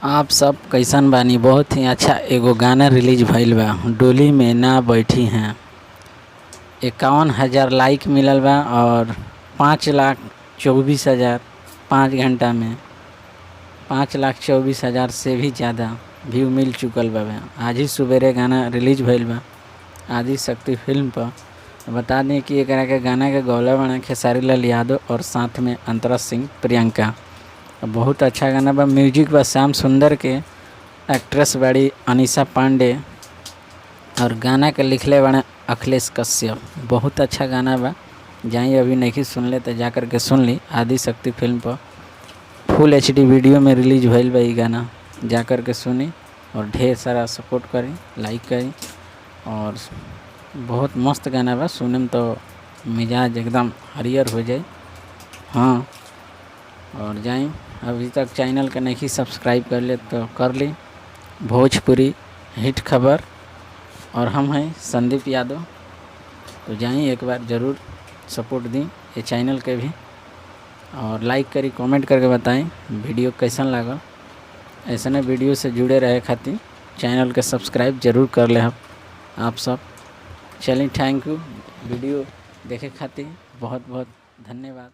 आप सब कैसन बानी। बहुत ही अच्छा एगो गाना रिलीज भइल बा, डोली में ना बैठी हैं। 51,000 लाइक मिलल बा और 5,24,000 5 घंटा में 5,24,000 से भी ज़्यादा व्यू मिल चुकल बा। आज ही सुबेरे गाना रिलीज भइल बा आदि शक्ति फिल्म पर। बता दें कि एकरा के गाना के गौला बना खेसारी लाल यादव और साथ में अंतरा सिंह प्रियंका। बहुत अच्छा गाना बा। म्यूजिक बा श्याम सुंदर के, एक्ट्रेस बड़ी अनीशा पांडे और गाना के लिखले बड़े अखिलेश कश्यप। बहुत अच्छा गाना बा। जाइए अभी नहीं सुन ले तो जा कर के सुन ली। आदि शक्ति फिल्म पर फुल HD वीडियो में रिलीज भइल बा। गाना जा कर के सुनी और ढेर सारा सपोर्ट करी, लाइक करी। और बहुत मस्त गाना बा, सुने में तो मिजाज एकदम हरियर हो जाए। हाँ, और जाएं अभी तक चैनल का नहीं सब्सक्राइब कर ले तो कर ली। भोजपुरी हिट खबर और हम हैं संदीप यादव। तो जाएं एक बार ज़रूर सपोर्ट दी ये चैनल के भी, और लाइक करी, कमेंट करके बताएं वीडियो कैसन लगा। ऐसा वीडियो से जुड़े रहे खातिर चैनल के सब्सक्राइब जरूर कर ले आप सब। चलिए, थैंक यू वीडियो देखे खातिर बहुत बहुत धन्यवाद।